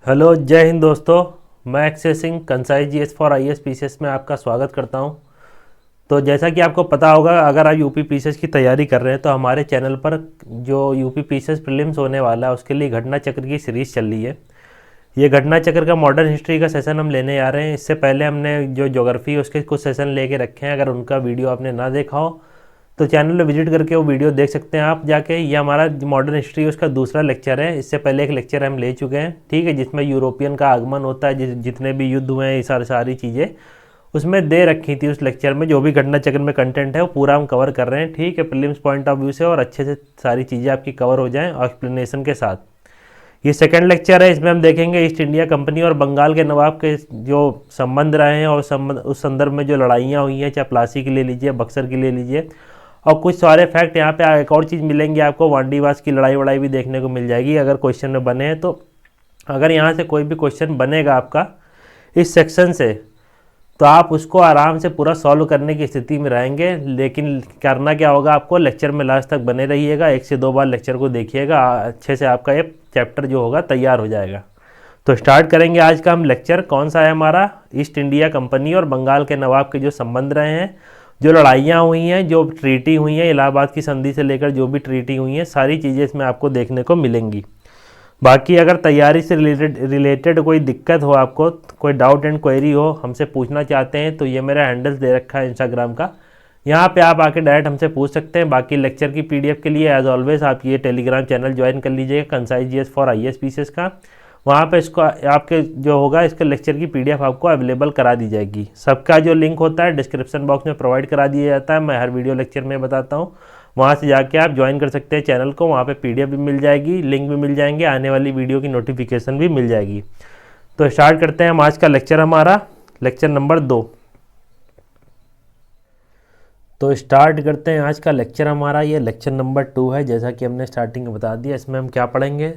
Hello, जय हिंद दोस्तों। मैं Akshay Singh Kansai GS for IAS PCS में आपका स्वागत करता हूं। तो जैसा कि आपको पता होगा, अगर आप यूपी पीसीएस की तैयारी कर रहे हैं तो हमारे चैनल पर जो यूपी पीसीएस प्रीलिम्स होने वाला है उसके लिए घटना चक्र की सीरीज़ चल रही है। ये घटना चक्र का मॉडर्न हिस्ट्री का सेशन हम लेने आ रहे हैं। इससे पहले हमने जो ज्योग्राफी उसके कुछ सेशन लेके रखे हैं। अगर उनका वीडियो आपने ना देखा हो तो चैनल पे विजिट करके वो वीडियो देख सकते हैं आप जाके। ये हमारा मॉडर्न हिस्ट्री उसका दूसरा लेक्चर है। इससे पहले एक लेक्चर हम ले चुके हैं, ठीक है, जिसमें यूरोपियन का आगमन होता है, जितने भी युद्ध हुए हैं, ये सारी चीज़ें उसमें दे रखी थी। उस लेक्चर में जो भी घटना चक्र में कंटेंट है वो पूरा हम कवर कर रहे हैं, ठीक है, प्रीलिम्स पॉइंट ऑफ व्यू से, और अच्छे से सारी चीज़ें आपकी कवर हो जाएँ और एक्सप्लेनेशन के साथ। ये सेकंड लेक्चर है। इसमें हम देखेंगे ईस्ट इंडिया कंपनी और बंगाल के नवाब के जो संबंध रहे हैं और उस संदर्भ में जो लड़ाइयाँ हुई हैं, चाहे प्लासी की ले लीजिए, बक्सर की ले लीजिए, और कुछ सारे फैक्ट। यहाँ पे एक और चीज़ मिलेंगी आपको, वांडीवास की लड़ाई वड़ाई भी देखने को मिल जाएगी अगर क्वेश्चन में बने हैं तो। अगर यहाँ से कोई भी क्वेश्चन बनेगा आपका इस सेक्शन से तो आप उसको आराम से पूरा सॉल्व करने की स्थिति में रहेंगे। लेकिन करना क्या होगा, आपको लेक्चर में लास्ट तक बने रहिएगा, 1 से 2 बार लेक्चर को देखिएगा, अच्छे से आपका ये चैप्टर जो होगा तैयार हो जाएगा। तो स्टार्ट करेंगे आज का हम लेक्चर। कौन सा है हमारा? ईस्ट इंडिया कंपनी और बंगाल के नवाब के जो संबंध रहे हैं, जो लड़ाइयाँ हुई हैं, जो ट्रीटी हुई हैं, इलाहाबाद की संधि से लेकर जो भी ट्रीटी हुई हैं, सारी चीज़ें इसमें आपको देखने को मिलेंगी। बाकी अगर तैयारी से रिलेटेड कोई दिक्कत हो, आपको कोई डाउट एंड क्वेरी हो, हमसे पूछना चाहते हैं, तो ये मेरा हैंडल्स दे रखा है इंस्टाग्राम का, यहाँ पे आप आके डायरेक्ट हमसे पूछ सकते हैं। बाकी लेक्चर की पीडीएफ के लिए एज ऑलवेज आप ये टेलीग्राम चैनल ज्वाइन कर लीजिएगा, Kansai GS for IAS PCS का। वहाँ पे इसको आपके जो होगा इसके लेक्चर की पीडीएफ आपको अवेलेबल करा दी जाएगी। सबका जो लिंक होता है डिस्क्रिप्शन बॉक्स में प्रोवाइड करा दिया जाता है, मैं हर वीडियो लेक्चर में बताता हूँ। वहाँ से जाके आप ज्वाइन कर सकते हैं चैनल को, वहाँ पे पीडीएफ भी मिल जाएगी, लिंक भी मिल जाएंगे, आने वाली वीडियो की नोटिफिकेशन भी मिल जाएगी। तो स्टार्ट करते हैं हम आज का लेक्चर, हमारा लेक्चर नंबर 2। तो स्टार्ट करते हैं आज का लेक्चर हमारा, ये लेक्चर नंबर 2 है। जैसा कि हमने स्टार्टिंग में बता दिया, इसमें हम क्या पढ़ेंगे,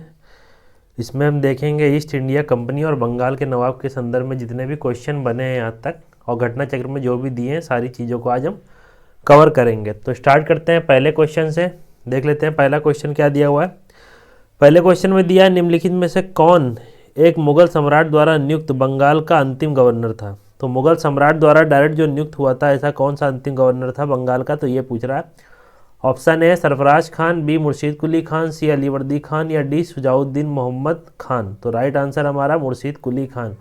इसमें हम देखेंगे ईस्ट इंडिया कंपनी और बंगाल के नवाब के संदर्भ में जितने भी क्वेश्चन बने हैं यहाँ तक, और घटना चक्र में जो भी दिए हैं, सारी चीज़ों को आज हम कवर करेंगे। तो स्टार्ट करते हैं पहले क्वेश्चन से। देख लेते हैं पहला क्वेश्चन क्या दिया हुआ है। पहले क्वेश्चन में दिया है, निम्नलिखित में से कौन एक मुगल सम्राट द्वारा नियुक्त बंगाल का अंतिम गवर्नर था। तो मुगल सम्राट द्वारा डायरेक्ट जो नियुक्त हुआ था, ऐसा कौन सा अंतिम गवर्नर था बंगाल का, तो ये पूछ रहा है। Option A Sarfaraz Khan, B Murshid Quli Khan, C Alivardi Khan, या डी शुजाउद्दीन मोहम्मद खान। तो राइट आंसर हमारा मुर्शीद कुली खान।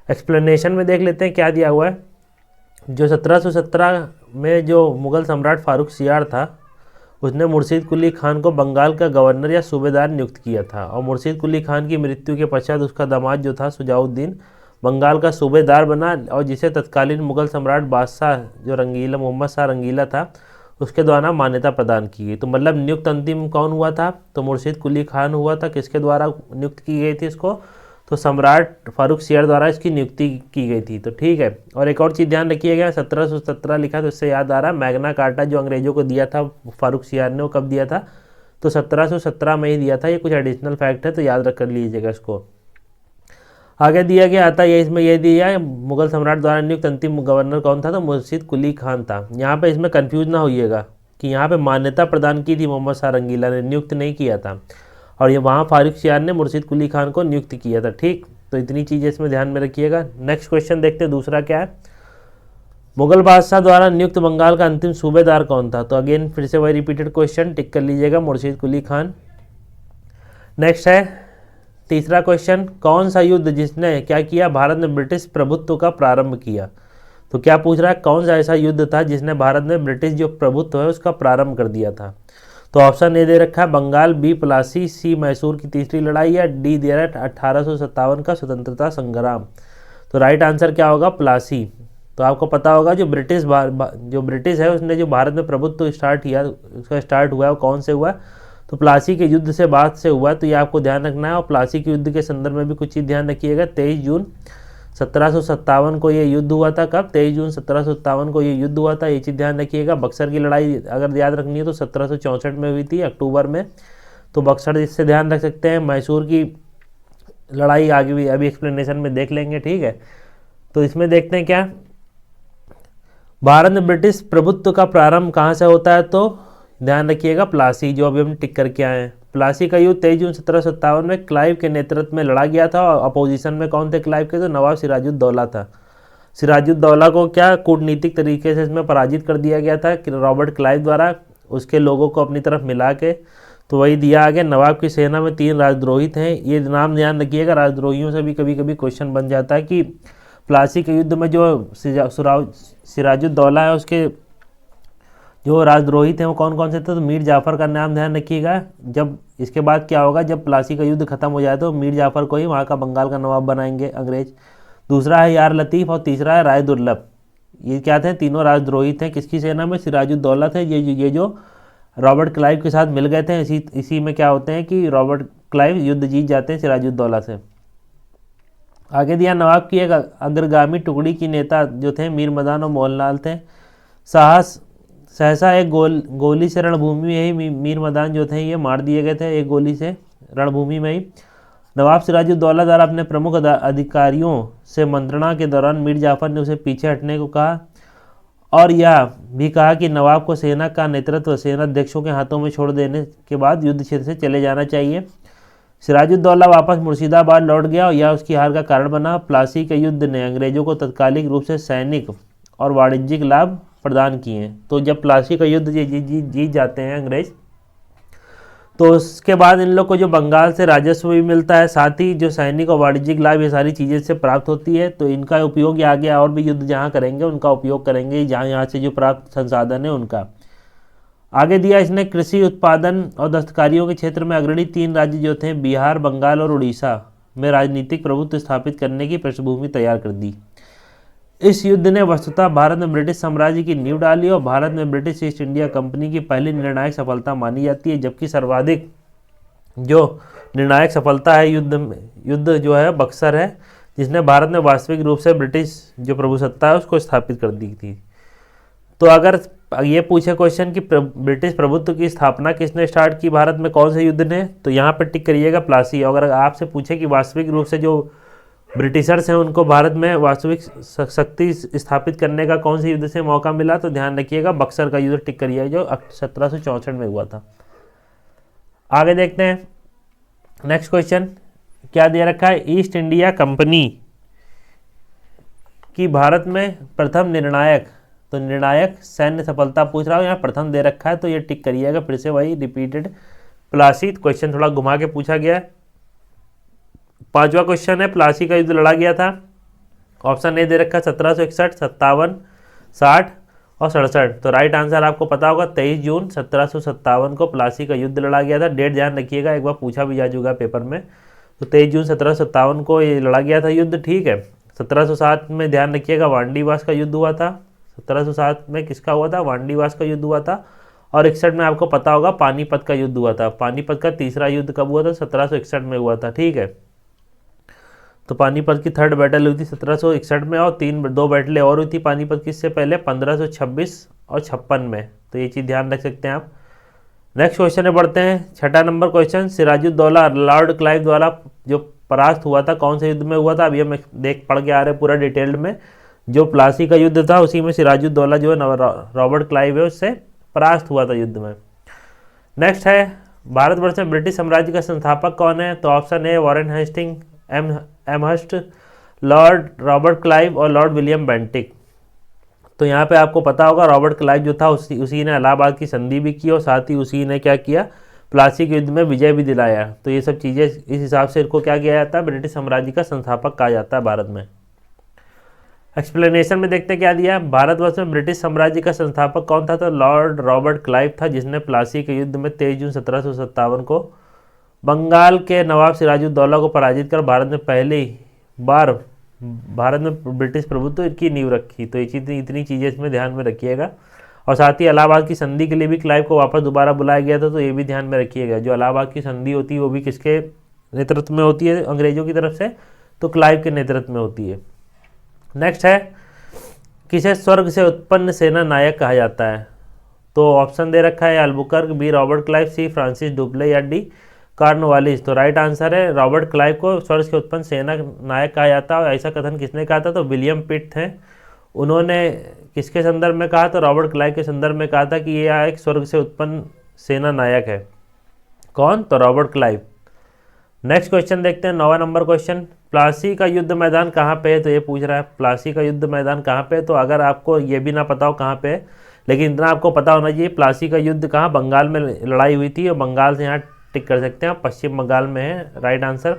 एक्सप्लेनेशन में देख लेते हैं क्या दिया हुआ है। जो 1717 में जो मुगल सम्राट फारूक सियार था, उसने मुर्शीद कुली खान को बंगाल का गवर्नर या सूबेदार नियुक्त किया था, और मुर्शीद कुली खान की मृत्यु के पश्चात उसका दामाद जो था शुजाउद्दीन बंगाल का सूबेदार बना, और जिसे तत्कालीन मुगल सम्राट बादशाह जो रंगीला मोहम्मद शाह रंगीला था उसके द्वारा मान्यता प्रदान की गई। तो मतलब नियुक्त अंतिम कौन हुआ था, तो मुर्शीद कुली खान हुआ था। किसके द्वारा नियुक्त की गई थी इसको, तो सम्राट फारूक सियार द्वारा इसकी नियुक्ति की गई थी। तो ठीक है। और एक और चीज़ ध्यान रखिएगा, 1717 लिखा तो इससे याद आ रहा है मैग्ना कार्टा जो अंग्रेजों को दिया था फारूक सियार ने, वो कब दिया था, तो 1717 में ही दिया था। ये कुछ एडिशनल फैक्ट है तो याद रख कर लीजिएगा इसको। आगे दिया गया आता है, इसमें यह दिया है मुगल सम्राट द्वारा नियुक्त अंतिम गवर्नर कौन था, तो मुर्शीद कुली खान था। यहाँ पे इसमें कंफ्यूज ना होइएगा कि यहाँ पे मान्यता प्रदान की थी मोहम्मद शाह रंगीला ने, नियुक्त नहीं किया था, और ये वहाँ फारूक सियार ने मुर्शीद कुली खान को नियुक्त किया था। ठीक, तो इतनी चीज़ें इसमें ध्यान में रखिएगा। नेक्स्ट क्वेश्चन देखते हैं, दूसरा क्या है। मुगल बादशाह द्वारा नियुक्त बंगाल का अंतिम सूबेदार कौन था। तो अगेन फिर से वही रिपीटेड क्वेश्चन, टिक कर लीजिएगा, मुर्शीद कुली खान। नेक्स्ट है तीसरा क्वेश्चन, कौन सा युद्ध जिसने क्या किया, भारत में ब्रिटिश प्रभुत्व का प्रारंभ किया। तो क्या पूछ रहा है, कौन सा ऐसा युद्ध था जिसने भारत में ब्रिटिश जो प्रभुत्व है उसका प्रारंभ कर दिया था। तो ऑप्शन ए दे रखा है बंगाल, बी प्लासी, सी मैसूर की तीसरी लड़ाई, या डी दे रहा है 1857 का स्वतंत्रता संग्राम। तो राइट आंसर क्या होगा, प्लासी। तो आपको पता होगा जो ब्रिटिश है उसने जो भारत में प्रभुत्व स्टार्ट किया, उसका स्टार्ट हुआ है वो कौन से हुआ, तो प्लासी के युद्ध से बाद से हुआ। तो ये आपको ध्यान रखना है। और प्लासी के युद्ध के संदर्भ में भी कुछ चीज़ ध्यान रखिएगा। 23 जून 1757 को ये युद्ध हुआ था। कब, 23 जून 1757 को ये युद्ध हुआ था, ये चीज़ ध्यान रखिएगा। बक्सर की लड़ाई अगर याद रखनी है तो 1764 में हुई थी, अक्टूबर में, तो बक्सर इससे ध्यान रख सकते हैं। मैसूर की लड़ाई आगे भी अभी एक्सप्लेनेशन में देख लेंगे, ठीक है। तो इसमें देखते हैं क्या, भारत में ब्रिटिश प्रभुत्व का प्रारंभ कहाँ से होता है, तो ध्यान रखिएगा प्लासी, जो अभी हम टिक करके आए हैं। प्लासी का युद्ध 23 जून 1757 में क्लाइव के नेतृत्व में लड़ा गया था और अपोजिशन में कौन थे क्लाइव के? तो नवाब सिराजुद्दौला था। सिराजुद्दौला को क्या कूटनीतिक तरीके से इसमें पराजित कर दिया गया था कि रॉबर्ट क्लाइव द्वारा, उसके लोगों को अपनी तरफ मिला के। तो वही दिया आगे, नवाब की सेना में 3 राजद्रोही थे। ये नाम ध्यान रखिएगा, राजद्रोहियों से भी कभी कभी क्वेश्चन बन जाता है कि प्लासी के युद्ध में जो सिराजुद्दौला है उसके जो राजद्रोही थे वो कौन कौन से थे? तो मीर जाफ़र का नाम ध्यान रखिएगा। जब इसके बाद क्या होगा, जब प्लासी का युद्ध खत्म हो जाए तो मीर जाफ़र को ही वहाँ का बंगाल का नवाब बनाएंगे अंग्रेज। दूसरा है यार लतीफ़ और तीसरा है राय दुर्लभ। ये क्या थे? तीनों राजद्रोही थे। किसकी सेना में? सिराजुद्दौला थे। ये जो रॉबर्ट क्लाइव के साथ मिल गए थे, इसी में क्या होते हैं कि रॉबर्ट क्लाइव युद्ध जीत जाते हैं सिराजुद्दौला से। आगे दिया, नवाब की एक अग्रगामी टुकड़ी की नेता जो थे मीर मदान और मोहनलाल थे। सहसा एक गोली से रणभूमि में ही मीर मदान जो थे ये मार दिए गए थे, एक गोली से रणभूमि में ही। नवाब सिराजुद्दौला द्वारा अपने प्रमुख अधिकारियों से मंत्रणा के दौरान मीर जाफ़र ने उसे पीछे हटने को कहा और यह भी कहा कि नवाब को सेना का नेतृत्व सेनाध्यक्षों के हाथों में छोड़ देने के बाद युद्ध क्षेत्र से चले जाना चाहिए। सिराजुद्दौला वापस मुर्शिदाबाद लौट गया और यह उसकी हार का कारण बना। प्लासी के युद्ध ने अंग्रेजों को तत्कालिक रूप से सैनिक और वाणिज्यिक लाभ प्रदान किए। तो जब प्लासी का युद्ध जीत जाते हैं अंग्रेज, तो उसके बाद इन लोग को जो बंगाल से राजस्व भी मिलता है, साथ ही जो सैनिक और वाणिज्यिक लाभ, ये सारी चीज़ें से प्राप्त होती है। तो इनका उपयोग ये आगे और भी युद्ध जहाँ करेंगे उनका उपयोग करेंगे, जहाँ यहाँ से जो प्राप्त संसाधन है उनका। आगे दिया इसने कृषि उत्पादन और दस्तकारियों के क्षेत्र में अग्रणी 3 राज्य जो थे बिहार, बंगाल और उड़ीसा में राजनीतिक प्रभुत्व स्थापित करने की पृष्ठभूमि तैयार कर दी। इस युद्ध ने वस्तुतः भारत में ब्रिटिश साम्राज्य की नींव डाली और भारत में ब्रिटिश ईस्ट इंडिया कंपनी की पहली निर्णायक सफलता मानी जाती है। जबकि सर्वाधिक जो निर्णायक सफलता है युद्ध जो है बक्सर है, जिसने भारत में वास्तविक रूप से ब्रिटिश जो प्रभुसत्ता है उसको स्थापित कर दी थी। तो अगर ये पूछे क्वेश्चन कि ब्रिटिश प्रभुत्व की स्थापना किसने स्टार्ट की भारत में, कौन से युद्ध ने, तो यहाँ पर टिक करिएगा प्लासी। अगर आपसे पूछे कि वास्तविक रूप से जो ब्रिटिशर्स हैं उनको भारत में वास्तविक शक्ति स्थापित करने का कौन से युद्ध से मौका मिला, तो ध्यान रखिएगा बक्सर का युद्ध टिक करिएगा जो 1764 में हुआ था। आगे देखते हैं नेक्स्ट क्वेश्चन क्या दे रखा है। ईस्ट इंडिया कंपनी की भारत में प्रथम निर्णायक, तो निर्णायक सैन्य सफलता पूछ रहा हूँ, यहाँ प्रथम दे रखा है तो ये टिक करिएगा। फिर से वही रिपीटेड प्लासी, क्वेश्चन थोड़ा घुमा के पूछा गया है। 5वां क्वेश्चन है, प्लासी का युद्ध लड़ा गया था। ऑप्शन ए दे रखा है 1761, 57, 60 और 67। तो राइट आंसर आपको पता होगा 23 जून 1757 को प्लासी का युद्ध लड़ा गया था। डेट ध्यान रखिएगा, एक बार पूछा भी जा चुका पेपर में। तो 23 जून 1757 को ये लड़ा गया था युद्ध, ठीक है। 1707 में ध्यान रखिएगा वांडीवास का युद्ध हुआ था। 1707 में किसका हुआ था? वांडीवास का युद्ध हुआ था। और 61 में आपको पता होगा पानीपत का युद्ध हुआ था। पानीपत का तीसरा युद्ध कब हुआ था? 1761 में हुआ था, ठीक है। तो पानीपत की 3rd बैटल हुई थी 1761 में और 2 बैटलें और हुई थी पानीपत की इससे पहले 1526 और 56 में। तो ये चीज़ ध्यान रख सकते हैं आप। नेक्स्ट क्वेश्चन में बढ़ते हैं, 6ठा number question. Sirajuddaula lord Clive द्वारा जो परास्त हुआ था कौन से युद्ध में हुआ था? अभी हम पढ़ के आ रहे हैं पूरा डिटेल्ड में। जो प्लासी का युद्ध था उसी में सिराजुद्दौला जो है रॉबर्ट क्लाइव है उससे परास्त हुआ था युद्ध में। नेक्स्ट है, भारतवर्ष में ब्रिटिश साम्राज्य का संस्थापक कौन है? तो option A Warren Hastings, Amherst, Lord Robert Clive और लॉर्ड विलियम बेंटिक। तो यहाँ पे आपको पता होगा रॉबर्ट क्लाइव जो था उसी ने इलाहाबाद की संधि भी की और साथ ही उसी ने क्या किया, प्लासी के युद्ध में विजय भी दिलाया। तो ये सब चीज़ें इस हिसाब से इनको क्या किया जाता है, ब्रिटिश साम्राज्य का संस्थापक कहा जाता है भारत में। एक्सप्लेनेशन में देखते हैं क्या दिया। भारतवर्ष में ब्रिटिश साम्राज्य का संस्थापक कौन था? तो लॉर्ड रॉबर्ट क्लाइव था, जिसने प्लासी के युद्ध में 23 जून 1757 को बंगाल के नवाब सिराजुद्दौला को पराजित कर भारत में पहली बार भारत में ब्रिटिश प्रभुत्व की नींव रखी। तो ये चीज़, इतनी चीज़ें इसमें ध्यान में रखिएगा। और साथ ही इलाहाबाद की संधि के लिए भी क्लाइव को वापस दोबारा बुलाया गया था, तो ये भी ध्यान में रखिएगा। जो इलाहाबाद की संधि होती है वो भी किसके नेतृत्व में होती है? अंग्रेजों की तरफ से, तो क्लाइव के नेतृत्व में होती है। नेक्स्ट है, किसे स्वर्ग से उत्पन्न सेना नायक कहा जाता है? तो ऑप्शन दे रखा है अल्बुकर्क, बी रॉबर्ट क्लाइव, सी फ्रांसिस डुप्ले या डी कॉर्नवालिस। तो राइट आंसर है रॉबर्ट क्लाइव को स्वर्ग से उत्पन्न सेना नायक कहा जाता है। ऐसा कथन किसने कहा था? तो विलियम पिट थे। उन्होंने किसके संदर्भ में कहा? तो रॉबर्ट क्लाइव के संदर्भ में कहा था कि ये एक स्वर्ग से उत्पन्न सेना नायक है। कौन? तो रॉबर्ट क्लाइव। नेक्स्ट क्वेश्चन देखते हैं, 9वां नंबर क्वेश्चन, प्लासी का युद्ध मैदान कहाँ पे है? तो ये पूछ रहा है प्लासी का युद्ध मैदान कहाँ पे है। तो अगर आपको ये भी ना पता हो कहाँ पे है, लेकिन इतना आपको पता होना चाहिए, प्लासी का युद्ध कहाँ? बंगाल में लड़ाई हुई थी, और बंगाल से यहाँ टिक कर सकते हैं, पश्चिम बंगाल में है राइट आंसर।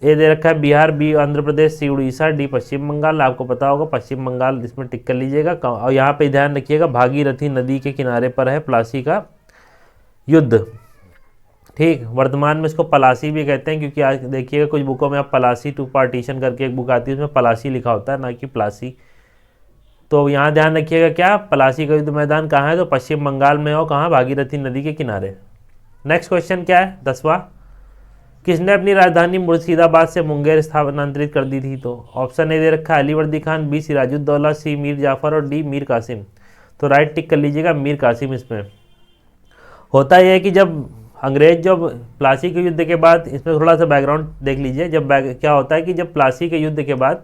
ए दे रखा है बिहार, बी आंध्र प्रदेश, सी उड़ीसा, डी पश्चिम बंगाल। आपको पता होगा पश्चिम बंगाल, इसमें टिक कर लीजिएगा। और यहाँ पे ध्यान रखिएगा भागीरथी नदी के किनारे पर है प्लासी का युद्ध। ठीक, वर्तमान में इसको पलासी भी कहते हैं, क्योंकि आज देखिएगा कुछ बुकों में आप पलासी टू पार्टीशन करके एक बुक आती है, उसमें पलासी लिखा होता है, ना कि प्लासी। तो यहाँ ध्यान रखिएगा क्या, पलासी का युद्ध मैदान कहाँ है? तो पश्चिम बंगाल में हो, कहाँ? भागीरथी नदी के किनारे। नेक्स्ट क्वेश्चन क्या है? 10वां, किसने अपनी राजधानी मुर्शिदाबाद से मुंगेर स्थानांतरित कर दी थी? तो ऑप्शन ए दे रखा है अलीवर्दी खान, बी सिराजुद्दौला, सी मीर जाफर और डी मीर कासिम। तो राइट टिक कर लीजिएगा मीर कासिम। इसमें होता यह है कि जब अंग्रेज जब प्लासी के युद्ध के बाद, इसमें थोड़ा सा बैकग्राउंड देख लीजिए, जब क्या होता है कि जब प्लासी के युद्ध के बाद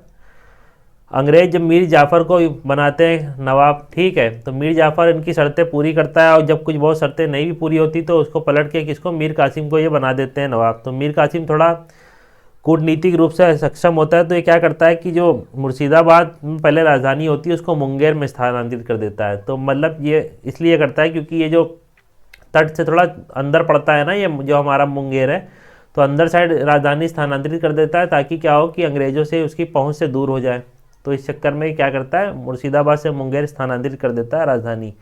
अंग्रेज जब मीर जाफ़र को बनाते हैं नवाब, ठीक है, तो मीर जाफ़र इनकी शर्तें पूरी करता है, और जब कुछ बहुत शर्तें नहीं भी पूरी होती तो उसको पलट के किसको? मीर कासिम को ये बना देते हैं नवाब। तो मीर कासिम थोड़ा कूटनीतिक रूप से सक्षम होता है, तो ये क्या करता है कि जो मुर्शिदाबाद में पहले राजधानी होती है उसको मुंगेर में स्थानांतरित कर देता है। तो मतलब ये इसलिए करता है क्योंकि ये जो तट से थोड़ा अंदर पड़ता है ना, ये जो हमारा मुंगेर है, तो अंदर साइड राजधानी स्थानांतरित कर देता है, ताकि क्या हो कि अंग्रेज़ों से उसकी पहुंच से दूर हो जाए। तो इस चक्कर में क्या करता है, मुर्शिदाबाद से मुंगेर स्थानांतरित कर देता है राजधानी।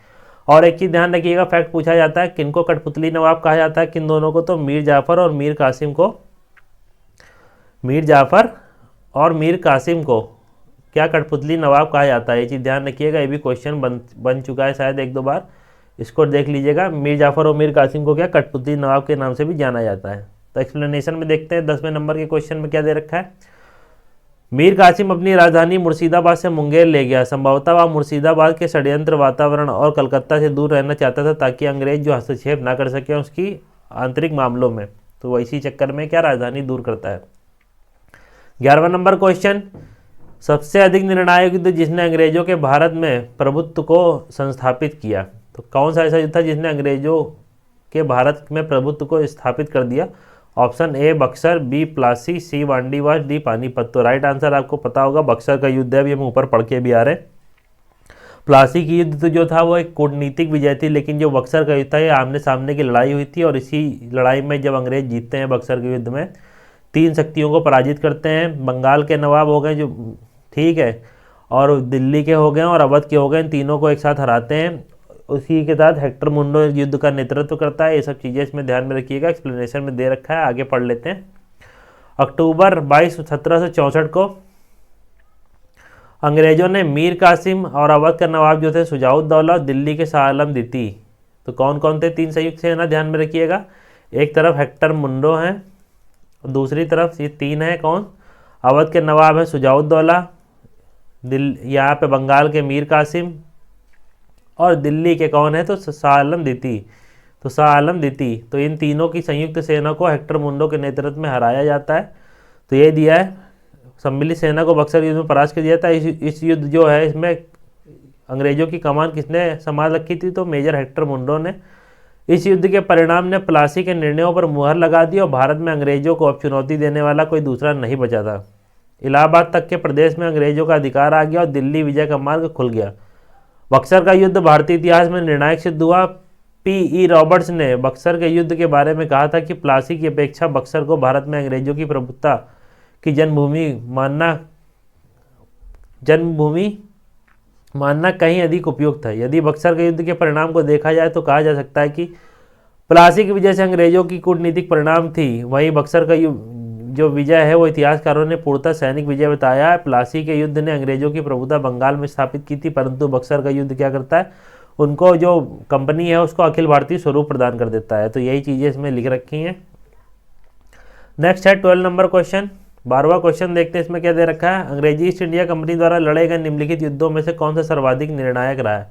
और एक चीज़ ध्यान रखिएगा, फैक्ट पूछा जाता है किनको कठपुतली नवाब कहा जाता है, किन दोनों को? तो मीर जाफ़र और मीर कासिम को, मीर जाफ़र और मीर कासिम को क्या कठपुतली नवाब कहा जाता है? ये चीज़ ध्यान रखिएगा, ये भी क्वेश्चन बन चुका है शायद 1-2 बार, इसको देख लीजिएगा। मीर जाफ़र और मीर कासिम को क्या कठपुतली नवाब के नाम से भी जाना जाता है। तो एक्सप्लेनेशन में देखते हैं 10वें नंबर के क्वेश्चन में क्या दे रखा है। मीर कासिम अपनी राजधानी मुर्शिदाबाद से मुंगेर ले गया, संभवतः वह मुर्शिदाबाद के षड्यंत्र वातावरण और कलकत्ता से दूर रहना चाहता था, ताकि अंग्रेज जो हस्तक्षेप ना कर सके उसकी आंतरिक मामलों में। तो वह इसी चक्कर में क्या राजधानी दूर करता है। 11वां नंबर क्वेश्चन, सबसे अधिक निर्णायक युद्ध जिसने अंग्रेजों के भारत में प्रभुत्व को संस्थापित किया। तो कौन सा ऐसा युद्ध था जिसने अंग्रेजों के भारत में प्रभुत्व को स्थापित कर दिया? Option A Buxar, B Plassey, C Wandiwash, D Panipat. तो राइट आंसर आपको पता होगा बक्सर का युद्ध है, अभी हम ऊपर पढ़ के भी आ रहे हैं। प्लासी की युद्ध तो जो था वो एक कूटनीतिक विजय थी, लेकिन जो बक्सर का युद्ध था ये आमने सामने की लड़ाई हुई थी, और इसी लड़ाई में जब अंग्रेज जीतते हैं बक्सर के युद्ध में, 3 शक्तियों को पराजित करते हैं। बंगाल के नवाब हो गए जो, ठीक है, और दिल्ली के हो गए और अवध के हो गए, इन तीनों को एक साथ हराते हैं। उसी के साथ हेक्टर मुंडो युद्ध का नेतृत्व करता है। ये सब चीज़ें इसमें ध्यान में रखिएगा, एक्सप्लेनेशन में दे रखा है, आगे पढ़ लेते हैं। अक्टूबर 22, 1764 को अंग्रेजों ने मीर कासिम और अवध का नवाब जो थे शुजाउद्दौला, दिल्ली के शाह आलम द्वितीय, तो कौन कौन थे 3 संयुक्त सेना? ध्यान में रखिएगा, एक तरफ हेक्टर मुंडो हैं, दूसरी तरफ ये 3 है कौन? अवध के नवाब हैं शुजाउद्दौला, यहाँ पे बंगाल के मीर कासिम, और दिल्ली के कौन है? तो शाह आलम द्वितीय। तो शाह आलम द्वितीय, तो इन तीनों की संयुक्त सेना को हेक्टर मुंडो के नेतृत्व में हराया जाता है। तो ये दिया है, सम्मिलित सेना को बक्सर युद्ध में परास्त कर दिया था। इस युद्ध जो है इसमें अंग्रेजों की कमान किसने संभाल रखी थी? तो मेजर हेक्टर मुंडो ने। इस युद्ध के परिणाम ने प्लासी के निर्णयों पर मुहर लगा दी, और भारत में अंग्रेजों को अब चुनौती देने वाला कोई दूसरा नहीं बचा था। इलाहाबाद तक के प्रदेश में अंग्रेजों का अधिकार आ गया और दिल्ली विजय का मार्ग खुल गया। बक्सर का युद्ध भारतीय इतिहास में निर्णायक सिद्ध हुआ। P.E. रॉबर्ट्स ने बक्सर के युद्ध के बारे में कहा था कि प्लासी की अपेक्षा बक्सर को भारत में अंग्रेजों की प्रभुत्ता की जन्मभूमि मानना कहीं अधिक उपयुक्त है। यदि बक्सर के युद्ध के परिणाम को देखा जाए तो कहा जा सकता है कि प्लासी की विजय से अंग्रेजों की कूटनीतिक परिणाम थी, वहीं बक्सर का जो विजय है वो इतिहासकारों ने पूर्णतः सैनिक विजय बताया है। प्लासी के युद्ध ने अंग्रेजों की प्रभुता बंगाल में स्थापित की थी, परंतु बक्सर का युद्ध क्या करता है, उनको जो कंपनी है उसको अखिल भारतीय स्वरूप प्रदान कर देता है। तो यही चीज़ें इसमें लिख रखी हैं। नेक्स्ट है 12 नंबर क्वेश्चन, 12वां क्वेश्चन देखते हैं इसमें क्या दे रखा है। अंग्रेजी ईस्ट इंडिया कंपनी द्वारा लड़े गए निम्नलिखित युद्धों में से कौन सा सर्वाधिक निर्णायक रहा है?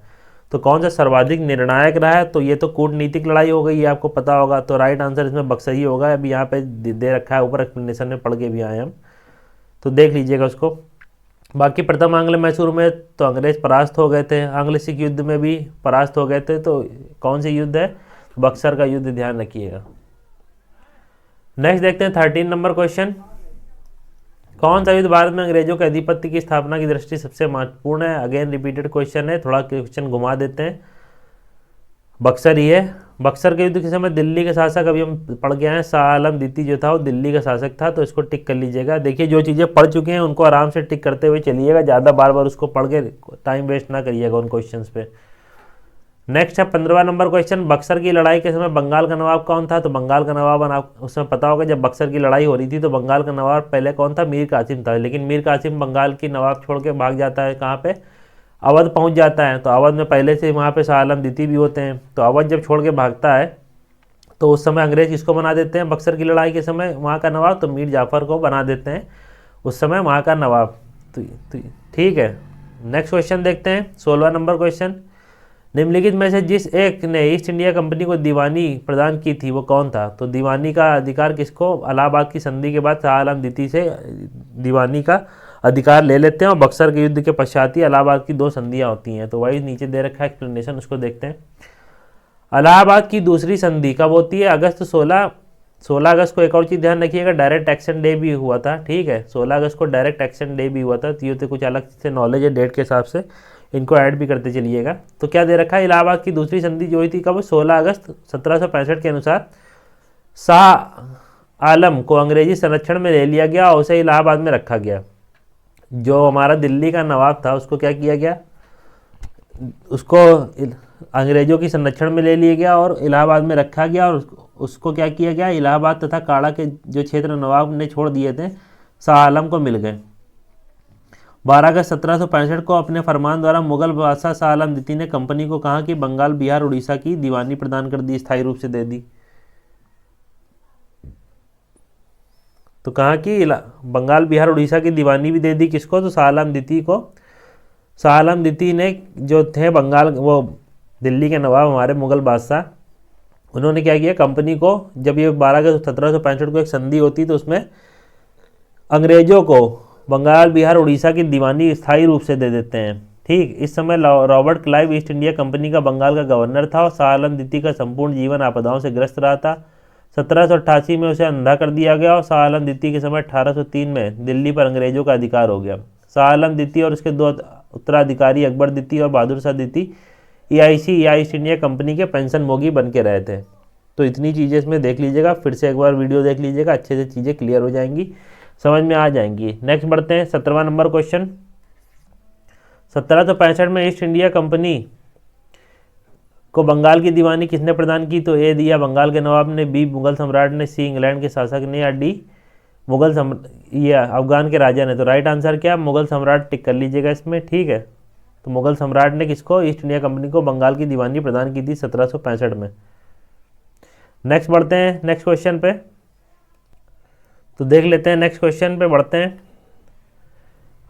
तो कौन सा सर्वाधिक निर्णायक रहा है? तो ये तो कूटनीतिक लड़ाई हो गई, ये आपको पता होगा। तो राइट आंसर इसमें बक्सर ही होगा। अभी यहाँ पे दे रखा है, ऊपर एक्सप्लेनेशन में पढ़ के भी आए हम, तो देख लीजिएगा उसको। बाकी प्रथम आंग्ल मैसूर में तो अंग्रेज परास्त हो गए थे, आंग्ल सिख युद्ध में भी परास्त हो गए थे। तो कौन सी युद्ध है? बक्सर का युद्ध ध्यान रखिएगा। नेक्स्ट देखते हैं 13 नंबर क्वेश्चन। कौन सा युद्ध भारत में अंग्रेजों के आधिपत्य की स्थापना की दृष्टि सबसे महत्वपूर्ण है? अगेन रिपीटेड क्वेश्चन है, थोड़ा क्वेश्चन घुमा देते हैं। बक्सर ही है। बक्सर के युद्ध के समय दिल्ली के शासक, अभी हम पढ़ गए हैं, शाह आलम द्वितीय जो था वो दिल्ली का शासक था, तो इसको टिक कर लीजिएगा। देखिए जो चीज़ें पढ़ चुके हैं उनको आराम से टिक करते हुए चलिएगा, ज़्यादा बार बार उसको पढ़ के टाइम वेस्ट ना करिएगा उन क्वेश्चंस पे। नेक्स्ट है 15वां नंबर क्वेश्चन। बक्सर की लड़ाई के समय बंगाल का नवाब कौन था? तो बंगाल का नवाब उसमें पता होगा, जब बक्सर की लड़ाई हो रही थी तो बंगाल का नवाब पहले कौन था? मीर कासिम था। लेकिन मीर कासिम बंगाल की नवाब छोड़ के भाग जाता है, कहाँ पे? अवध पहुंच जाता है। तो अवध में पहले से वहाँ पे शाह आलम द्वितीय भी होते हैं। तो अवध जब छोड़ के भागता है तो उस समय अंग्रेज किसको बना देते हैं बक्सर की लड़ाई के समय वहाँ का नवाब? तो मीर जाफ़र को बना देते हैं उस समय वहाँ का नवाब। तो ठीक है। नेक्स्ट क्वेश्चन देखते हैं 16वां नंबर क्वेश्चन। निम्नलिखित में से जिस एक ने ईस्ट इंडिया कंपनी को दीवानी प्रदान की थी वो कौन था? तो दीवानी का अधिकार किसको? इलाहाबाद की संधि के बाद शाह आलम द्वितीय से दीवानी का अधिकार ले लेते हैं और बक्सर के युद्ध के पश्चात ही इलाहाबाद की 2 संधियाँ होती हैं। तो वही नीचे दे रखा है एक्सप्लेनेशन, उसको देखते हैं। इलाहाबाद की दूसरी संधि कब होती है? अगस्त 16 अगस्त को। एक और चीज़ ध्यान रखिएगा, डायरेक्ट एक्शन डे भी हुआ था। ठीक है, 16 अगस्त को डायरेक्ट एक्शन डे भी हुआ था। तो ये तो कुछ अलग से नॉलेज है डेट के हिसाब से, इनको ऐड भी करते चलिएगा। तो क्या दे रखा है? इलाहाबाद की दूसरी संधि जो हुई थी कब? 16 अगस्त 1765 के अनुसार शाह आलम को अंग्रेजी संरक्षण में ले लिया गया और उसे इलाहाबाद में रखा गया। जो हमारा दिल्ली का नवाब था उसको क्या किया गया? उसको अंग्रेजों की संरक्षण में ले लिया गया और इलाहाबाद में रखा गया। और उसको क्या किया गया? इलाहाबाद तथा काड़ा के जो क्षेत्र नवाब ने छोड़ दिए थे शाह आलम को मिल गए। 12 अगस्त 1765 को अपने फरमान द्वारा मुगल बादशाह शाह आलम द्वितीय ने कंपनी को कहा कि बंगाल, बिहार, उड़ीसा की दीवानी प्रदान कर दी, स्थायी रूप से दे दी। तो कहा कि बंगाल, बिहार, उड़ीसा की दीवानी भी दे दी किसको? तो शाह आलम द्वितीय को। शाह आलम द्वितीय ने जो थे बंगाल, वो दिल्ली के नवाब हमारे मुगल बादशाह, उन्होंने क्या किया? कंपनी को, जब ये 12 अगस्त 1765 को एक संधि होती तो उसमें अंग्रेजों को बंगाल, बिहार, उड़ीसा की दीवानी स्थायी रूप से दे देते हैं। ठीक, इस समय Robert Clive east India company का बंगाल का गवर्नर था और शाह आलम द्वितीय का संपूर्ण जीवन आपदाओं से ग्रस्त रहा था। 1788 में उसे अंधा कर दिया गया और शाह आलम द्वितीय के समय 1803 में दिल्ली पर अंग्रेजों का अधिकार हो गया। शाह आलम द्वितीय और उसके 2 उत्तराधिकारी अकबर द्वितीय और बहादुर शाह द्वितीय EIC या ईस्ट इंडिया कंपनी के पेंशन भोगी बन के रहे थे। तो इतनी चीज़ें इसमें देख लीजिएगा, फिर से एक बार वीडियो देख लीजिएगा, अच्छे से चीज़ें क्लियर हो जाएंगी, समझ में आ जाएंगी। नेक्स्ट बढ़ते हैं 17वां नंबर क्वेश्चन। 1765 में ईस्ट इंडिया कंपनी को बंगाल की दीवानी किसने प्रदान की? तो ए दिया बंगाल के नवाब ने, बी मुगल सम्राट ने, सी इंग्लैंड के शासक ने, या डी या अफगान के राजा ने। तो राइट आंसर क्या? मुगल सम्राट, टिक कर लीजिएगा इसमें। ठीक है, तो मुगल सम्राट ने किसको? ईस्ट इंडिया कंपनी को बंगाल की दीवानी प्रदान की थी 1765 में। नेक्स्ट बढ़ते हैं नेक्स्ट क्वेश्चन पे, तो देख लेते हैं नेक्स्ट क्वेश्चन पे बढ़ते हैं।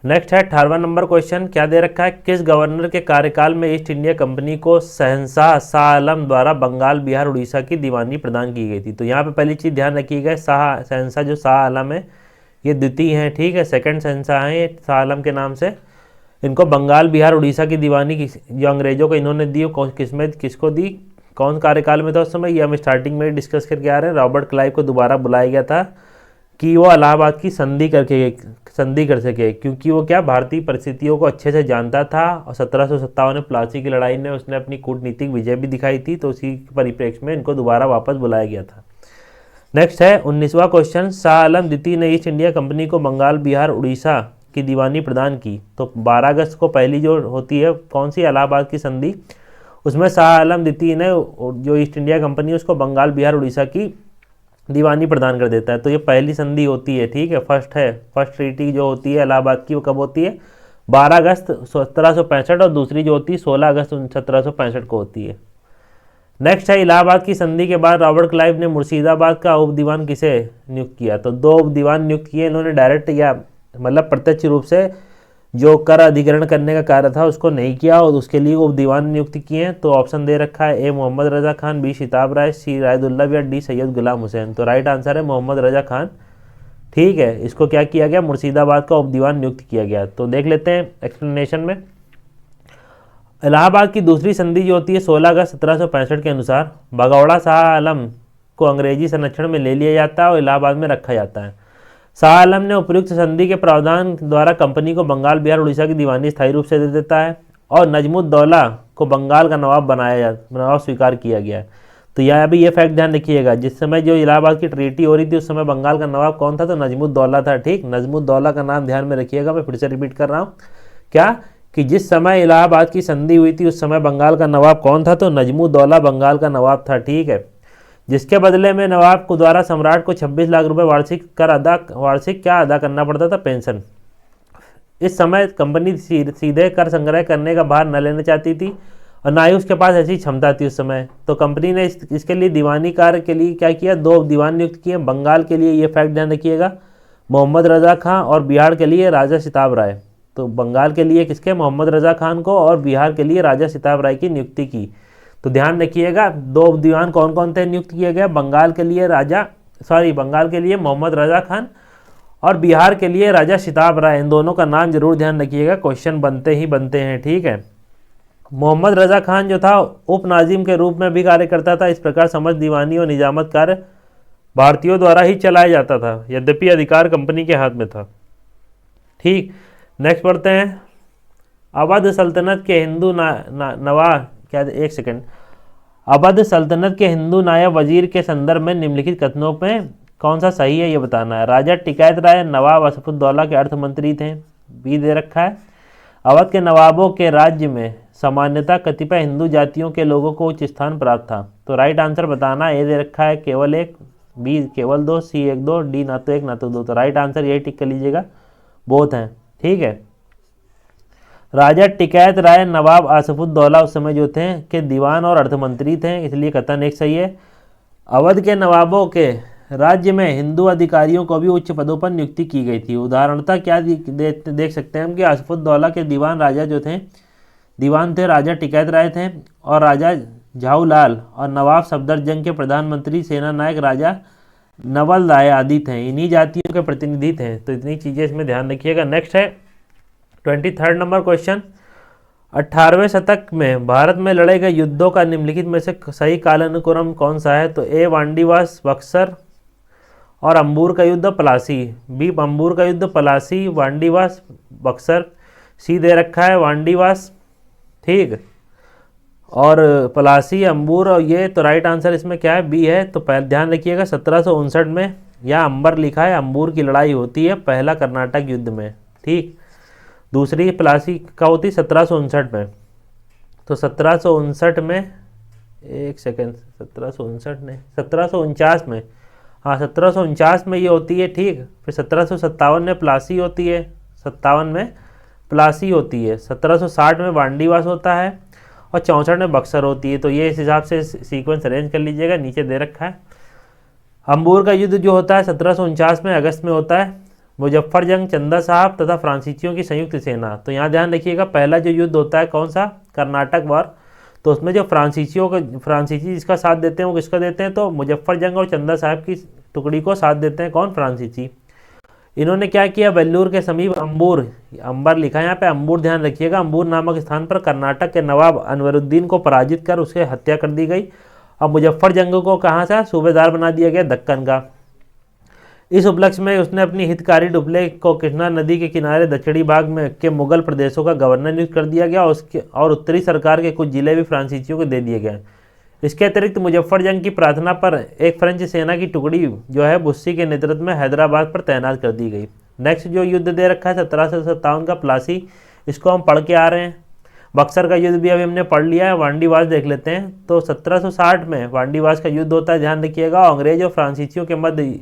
नेक्स्ट है 18वां नंबर क्वेश्चन। क्या दे रखा है? किस गवर्नर के कार्यकाल में ईस्ट इंडिया कंपनी को शहंशाह शाह आलम द्वारा बंगाल, बिहार, उड़ीसा की दीवानी प्रदान की गई थी? तो यहाँ पे पहली चीज़ ध्यान रखिएगा, शहंशाह जो शाह आलम है ये द्वितीय हैं। ठीक है, सेकंड शहंशाह हैं शाह आलम के नाम से। इनको बंगाल, बिहार, उड़ीसा की दीवानी जो अंग्रेजों को इन्होंने दी, किसको दी, कौन कार्यकाल में था उस समय? ये हम स्टार्टिंग में डिस्कस करके आ रहे हैं। रॉबर्ट क्लाइव को दोबारा बुलाया गया था कि वो इलाहाबाद की संधि कर सके, क्योंकि वो क्या भारतीय परिस्थितियों को अच्छे से जानता था। और 1757 में प्लासी की लड़ाई में उसने अपनी कूटनीतिक विजय भी दिखाई थी, तो उसी परिप्रेक्ष्य में इनको दोबारा वापस बुलाया गया था। नेक्स्ट है 19वां क्वेश्चन। शाह आलम द्वितीय ने ईस्ट इंडिया कंपनी को बंगाल, बिहार, उड़ीसा की दीवानी प्रदान की। तो 12 अगस्त को पहली जो होती है कौन सी? इलाहाबाद की संधि। उसमें शाह आलम द्वितीय ने जो ईस्ट इंडिया कंपनी उसको बंगाल, बिहार, उड़ीसा की दीवानी प्रदान कर देता है। तो ये पहली संधि होती है। ठीक है, फर्स्ट ट्रीटी जो होती है इलाहाबाद की वो कब होती है? 12 अगस्त 1765 और दूसरी जो होती है 16 अगस्त 1765 को होती है। नेक्स्ट है इलाहाबाद की संधि के बाद रॉबर्ट क्लाइव ने मुर्शिदाबाद का उप दीवान किसे नियुक्त किया? तो 2 उप दीवान नियुक्त किए इन्होंने, डायरेक्ट या मतलब प्रत्यक्ष रूप से जो कर अधिग्रहण करने का कार्य था उसको नहीं किया और उसके लिए उप दीवान नियुक्त किए हैं। तो ऑप्शन दे रखा है, ए मोहम्मद रजा खान, बी शिताब राय, सी रायदुल्लभ या डी सैयद गुलाम हुसैन। तो राइट आंसर है मोहम्मद रजा खान। ठीक है, इसको क्या किया गया? मुर्शिदाबाद का उप दीवान नियुक्त किया गया। तो देख लेते हैं एक्सप्लेनेशन में। इलाहाबाद की दूसरी संधि जो होती है 16 अगस्त 1765 के अनुसार भगौड़ा शाह आलम को अंग्रेजी संरक्षण में ले लिया जाता है और इलाहाबाद में रखा जाता है। शाह आलम ने उपयुक्त संधि के प्रावधान द्वारा कंपनी को बंगाल, बिहार, उड़ीसा की दीवानी स्थायी रूप से दे देता है और नजमुद्दौला को बंगाल का नवाब स्वीकार किया गया है। तो यह अभी ये फैक्ट ध्यान रखिएगा, जिस समय जो इलाहाबाद की ट्रीटी हो रही थी उस समय बंगाल का नवाब कौन था? तो नजमुद्दौला था। ठीक, नजमुद्दौला का नाम ध्यान में रखिएगा, मैं फिर से रिपीट कर रहा हूँ क्या कि जिस समय इलाहाबाद की संधि हुई थी उस समय बंगाल का नवाब कौन था? तो नजमुद्दौला बंगाल का नवाब था। ठीक है, जिसके बदले में नवाब को द्वारा सम्राट को 26 लाख रुपए वार्षिक क्या अदा करना पड़ता था? पेंशन। इस समय कंपनी सीधे कर संग्रह करने का भार न लेना चाहती थी और ना ही उसके पास ऐसी क्षमता थी उस समय। तो कंपनी ने इसके लिए दीवानी कार्य के लिए क्या किया? 2 दीवान नियुक्त किए। बंगाल के लिए ये फैक्ट ध्यान रखिएगा, मोहम्मद रजा खां, और बिहार के लिए राजा सिताब राय। तो बंगाल के लिए किसके? मोहम्मद रजा खान को, और बिहार के लिए राजा सिताब राय की नियुक्ति की। तो ध्यान रखिएगा 2 दीवान कौन कौन थे नियुक्त किए गए? बंगाल के लिए मोहम्मद रजा खान और बिहार के लिए राजा सिताब राय। इन दोनों का नाम जरूर ध्यान रखिएगा, क्वेश्चन बनते ही बनते हैं। ठीक है, मोहम्मद रजा खान जो था उप नाजिम के रूप में भी कार्य करता था। इस प्रकार समझ, दीवानी और निजामत कार्य भारतीयों द्वारा ही चलाया जाता था, यद्यपि अधिकार कंपनी के हाथ में था। ठीक, नेक्स्ट पढ़ते हैं। अवध सल्तनत के हिंदू अवध सल्तनत के हिंदू नायब वजीर के संदर्भ में निम्नलिखित कथनों में कौन सा सही है ये बताना है। राजा टिकैत राय नवाब असफुद्दौला के अर्थ मंत्री थे, बी दे रखा है। अवध के नवाबों के राज्य में सामान्यतः कतिपय हिंदू जातियों के लोगों को उच्च स्थान प्राप्त था। तो राइट आंसर बताना, ए दे रखा है केवल 1, बी केवल 2, सी 1 2, डी ना तो 1 ना तो 2। तो राइट आंसर यही टिक कर लीजिएगा, बोथ हैं। ठीक है, राजा टिकैत राय नवाब आसफुद्दौला उस समय जो थे के दीवान और अर्थमंत्री थे, इसलिए कथन एक सही है। अवध के नवाबों के राज्य में हिंदू अधिकारियों को भी उच्च पदों पर नियुक्ति की गई थी। उदाहरणतः क्या देख सकते हैं हम कि आसफुद्दौला के दीवान थे राजा टिकैत राय थे और राजा झाऊलाल, और नवाब सफदरजंग के प्रधानमंत्री सेना नायक राजा नवल राय आदि थे। इन्हीं जातियों के प्रतिनिधि थे। तो इतनी चीज़ें इसमें ध्यान रखिएगा। नेक्स्ट है 23rd नंबर क्वेश्चन। 18वें शतक में भारत में लड़े गए युद्धों का निम्नलिखित में से सही कालानुक्रम कौन सा है? तो ए वांडीवास बक्सर और अंबूर का युद्ध पलासी, बी अंबूर का युद्ध पलासी वांडीवास बक्सर, सी दे रखा है वांडीवास। ठीक, और पलासी अंबूर, और ये तो राइट आंसर इसमें क्या है? बी है। तो पहले ध्यान रखिएगा 1759 में यह अंबर लिखा है, अंबूर की लड़ाई होती है पहला कर्नाटक युद्ध में। ठीक, दूसरी पलासी का होती 1759 में। तो 1759 में, एक सेकेंड, 1759 नहीं 1749 में, हाँ 1749 में ये होती है। ठीक, फिर 1757 में प्लासी होती है, 57 में प्लासी होती है, 1760 में वांडीवास होता है और 64 में बक्सर होती है। तो ये इस हिसाब से सीक्वेंस अरेंज कर लीजिएगा, नीचे दे रखा है। अंबूर का युद्ध जो होता है 1749 में अगस्त में होता है। मुजफ्फरजंग, चंदा साहब तथा फ्रांसीसियों की संयुक्त सेना। तो यहाँ ध्यान रखिएगा पहला जो युद्ध होता है कौन सा? कर्नाटक वार। तो उसमें जो फ्रांसीसी जिसका साथ देते हैं वो किसका देते हैं? तो मुजफ्फरजंग और चंदा साहब की टुकड़ी को साथ देते हैं। कौन? फ्रांसीसी। इन्होंने क्या किया? वेल्लूर के समीप अंबर लिखा है यहाँ पे, अंबूर ध्यान रखिएगा, अंबूर नामक स्थान पर कर्नाटक के नवाब अनवरुद्दीन को पराजित कर उसके हत्या कर दी गई और मुजफ्फरजंग को कहाँ से सूबेदार बना दिया गया? दक्कन का। इस उपलक्ष्य में उसने अपनी हितकारी डुप्ले को कृष्णा नदी के किनारे दक्षिणी भाग में के मुगल प्रदेशों का गवर्नर नियुक्त कर दिया गया और उत्तरी सरकार के कुछ जिले भी फ्रांसीसियों को दे दिए गए। इसके अतिरिक्त मुजफ्फरजंग की प्रार्थना पर एक फ्रेंच सेना की टुकड़ी जो है बुस्सी के नेतृत्व में हैदराबाद पर तैनात कर दी गई। नेक्स्ट जो युद्ध दे रखा है 1757 का प्लासी, इसको हम पढ़ के आ रहे हैं। बक्सर का युद्ध भी अभी हमने पढ़ लिया है। वांडीवास देख लेते हैं। तो 1760 में वांडीवास का युद्ध होता है, ध्यान रखिएगा। अंग्रेज और फ्रांसीसियों के मध्य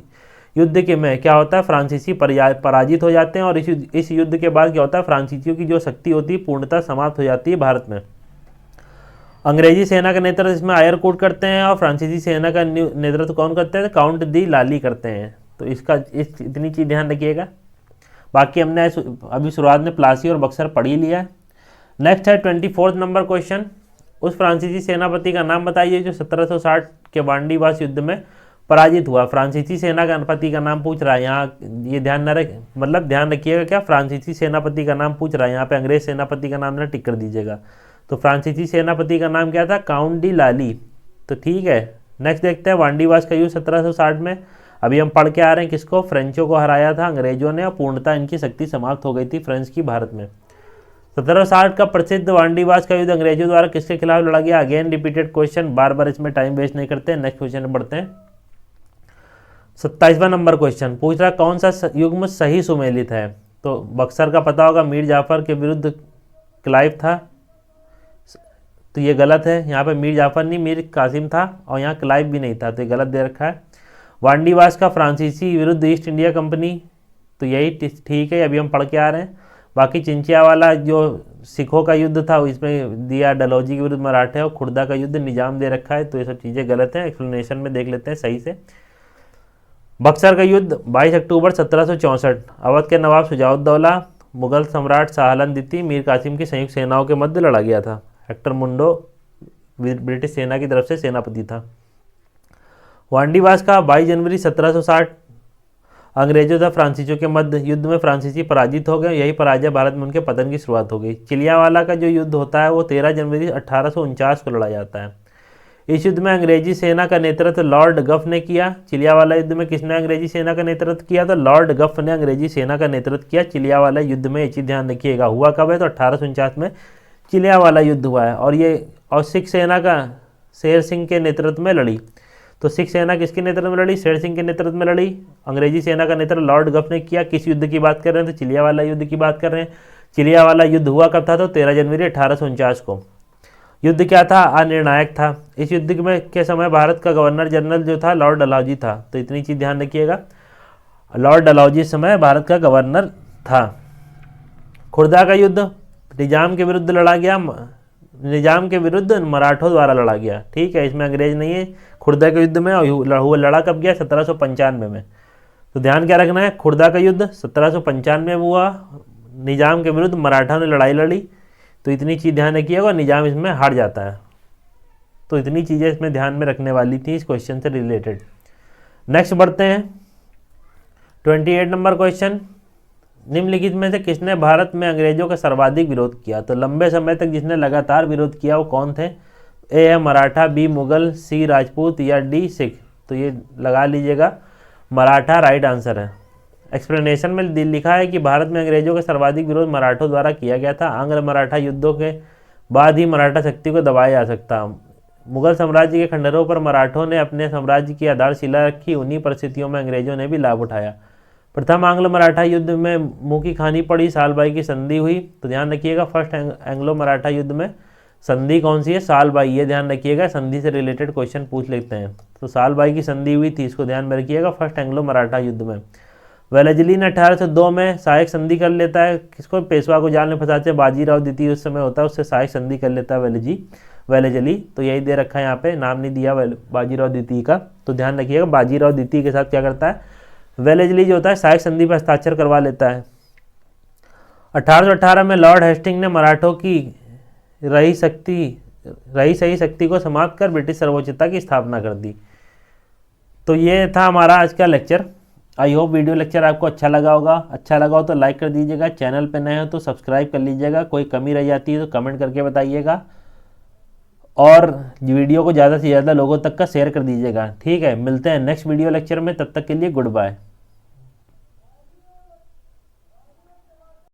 युद्ध के में क्या होता है? फ्रांसीसी पराजित हो जाते हैं और इस युद्ध के बाद क्या होता है? फ्रांसीसियों की जो शक्ति होती है पूर्णतः समाप्त हो जाती है भारत में। अंग्रेजी सेना का नेतृत्व इसमें आयरकूट करते हैं और फ्रांसीसी सेना का नेतृत्व कौन करते हैं? काउंट दी लाली करते हैं। तो इतनी चीज़ ध्यान रखिएगा। बाकी हमने अभी शुरुआत में प्लासी और बक्सर पढ़ ही लिया है। नेक्स्ट है 24 नंबर क्वेश्चन। उस फ्रांसीसी सेनापति का नाम बताइए जो 1760 के वांडीवास युद्ध में पराजित हुआ। फ्रांसीसी सेनापति का नाम पूछ रहा है यहाँ, ये ध्यान ध्यान रखिएगा क्या? फ्रांसीसी सेनापति का नाम पूछ रहा है यहाँ पे, अंग्रेज सेनापति का नाम ना टिक कर दीजिएगा। तो फ्रांसीसी सेनापति का नाम क्या था? काउंट डी लाली। तो ठीक है, नेक्स्ट देखते हैं वांडीवास का युद्ध 1760 में। अभी हम पढ़ के आ रहे हैं किसको? फ्रेंचों को हराया था अंग्रेजों ने और पूर्णतः इनकी शक्ति समाप्त हो गई थी फ्रेंच की भारत में। 1760 का प्रसिद्ध वांडीवास का युद्ध अंग्रेजों द्वारा किसके खिलाफ लड़ा गया? अगेन रिपीटेड क्वेश्चन, बार बार इसमें टाइम वेस्ट नहीं करते। नेक्स्ट क्वेश्चन में बढ़ते हैं। 27वां नंबर क्वेश्चन पूछ रहा कौन सा युग्म सही सुमेलित है? तो बक्सर का पता होगा, मीर जाफर के विरुद्ध क्लाइव था, तो ये गलत है। यहाँ पे मीर जाफर नहीं, मीर कासिम था और यहाँ क्लाइव भी नहीं था, तो ये गलत दे रखा है। वांडीवास का फ्रांसीसी विरुद्ध ईस्ट इंडिया कंपनी, तो यही ठीक है, अभी हम पढ़ के आ रहे हैं। बाकी चिंचिया वाला जो सिखों का युद्ध था इसमें दिया डलहौजी के विरुद्ध मराठे, और खुर्दा का युद्ध निजाम दे रखा है, तो ये सब चीज़ें गलत हैं। एक्सप्लेनेशन में देख लेते हैं सही से। बक्सर का युद्ध 22 अक्टूबर 1764 अवध के नवाब शुजाउद्दौला, मुगल सम्राट शाह आलम द्वितीय, मीर कासिम की संयुक्त सेनाओं के मध्य लड़ा गया था। हेक्टर मुंडो ब्रिटिश सेना की तरफ से सेनापति था। वांडीवास का 22 जनवरी 1760 अंग्रेजों तथा फ्रांसीसियों के मध्य युद्ध में फ्रांसीसी पराजित हो गए, यही पराजय भारत में उनके पतन की शुरुआत हो गई। चिलियावाला का जो युद्ध होता है वो 13 जनवरी 1849 को लड़ा जाता है। इस युद्ध में अंग्रेजी सेना का नेतृत्व लॉर्ड गफ ने किया। चिलियावाला युद्ध में किसने अंग्रेजी सेना का नेतृत्व किया? तो लॉर्ड गफ ने अंग्रेजी सेना का नेतृत्व किया चिलियावाला युद्ध में। ये चीज़ ध्यान रखिएगा। हुआ कब है? तो 1849 में चिलियावाला युद्ध हुआ है, और सिख सेना का शेर सिंह के नेतृत्व में लड़ी। तो सिख सेना किसके नेतृत्व में लड़ी? शेर सिंह के नेतृत्व में लड़ी। अंग्रेजी सेना का नेतृत्व लॉर्ड गफ ने किया। किस युद्ध की बात कर रहे हैं? तो चिलियावाला युद्ध की बात कर रहे हैं। चिलियावाला युद्ध हुआ कब था? तो 13 जनवरी 1849 को। युद्ध क्या था? अनिर्णायक था। इस युद्ध में के समय भारत का गवर्नर जनरल जो था लॉर्ड डलहौजी था, तो इतनी चीज़ ध्यान रखिएगा। लॉर्ड डलहौजी इस समय भारत का गवर्नर था। खुर्दा का युद्ध निजाम के विरुद्ध लड़ा गया, निजाम के विरुद्ध मराठों द्वारा लड़ा गया। ठीक है, इसमें अंग्रेज नहीं है। खुर्दा के युद्ध में हुआ लड़ा कब गया? 1795 में। तो ध्यान क्या रखना है? खुर्दा का युद्ध 1795 में हुआ, निजाम के विरुद्ध मराठा ने लड़ाई लड़ी, तो इतनी चीज़ ध्यान रखिएगा। निजाम इसमें हार जाता है, तो इतनी चीज़ें इसमें ध्यान में रखने वाली थी इस क्वेश्चन से रिलेटेड। नेक्स्ट बढ़ते हैं 28 नंबर क्वेश्चन। निम्नलिखित में से किसने भारत में अंग्रेजों का सर्वाधिक विरोध किया? तो लंबे समय तक जिसने लगातार विरोध किया वो कौन थे? ए है मराठा, बी मुगल, सी राजपूत या डी सिख। तो ये लगा लीजिएगा, मराठा राइट आंसर है। एक्सप्लेनेशन में लिखा है कि भारत में अंग्रेजों का सर्वाधिक विरोध मराठों द्वारा किया गया था। आंग्ल मराठा युद्धों के बाद ही मराठा शक्ति को दबाया जा सकता। मुगल साम्राज्य के खंडहरों पर मराठों ने अपने साम्राज्य की आधारशिला रखी। उन्हीं परिस्थितियों में अंग्रेजों ने भी लाभ उठाया। प्रथम आंग्ल मराठा युद्ध में मुंह की खानी पड़ी, सालबाई की संधि हुई। तो ध्यान रखिएगा, फर्स्ट एंग्लो मराठा युद्ध में संधि कौन सी है? सालबाई। ये ध्यान रखिएगा, संधि से रिलेटेड क्वेश्चन पूछ लेते हैं। तो सालबाई की संधि हुई थी, इसको ध्यान में रखिएगा फर्स्ट एंग्लो मराठा युद्ध में। वेलेजली ने 1802 में सहायक संधि कर लेता है। किसको? पेशवा को जाल में फंसाते बाजीराव द्वितीय उस समय होता है, उससे सहायक संधि कर लेता है वेलेजली। तो यही दे रखा है यहाँ पे, नाम नहीं दिया बाजीराव द्वितीय का। तो ध्यान रखिएगा, बाजीराव द्वितीय के साथ क्या करता है? वेलेजली जो होता है सहायक संधि पर हस्ताक्षर करवा लेता है। 1818 में लॉर्ड हेस्टिंग ने मराठों की रही सही शक्ति को समाप्त कर ब्रिटिश सर्वोच्चता की स्थापना कर दी। तो ये था हमारा आज का lecture. I hope video lecture आपको अच्छा लगा होगा। अच्छा लगा हो तो लाइक कर दीजिएगा, चैनल पे नए हो तो सब्सक्राइब कर लीजिएगा। कोई कमी रह जाती है तो कमेंट करके बताइएगा, और वीडियो को ज़्यादा से ज़्यादा लोगों तक का शेयर कर दीजिएगा। ठीक है, मिलते हैं नेक्स्ट वीडियो लेक्चर में, तब तक के लिए गुड बाय।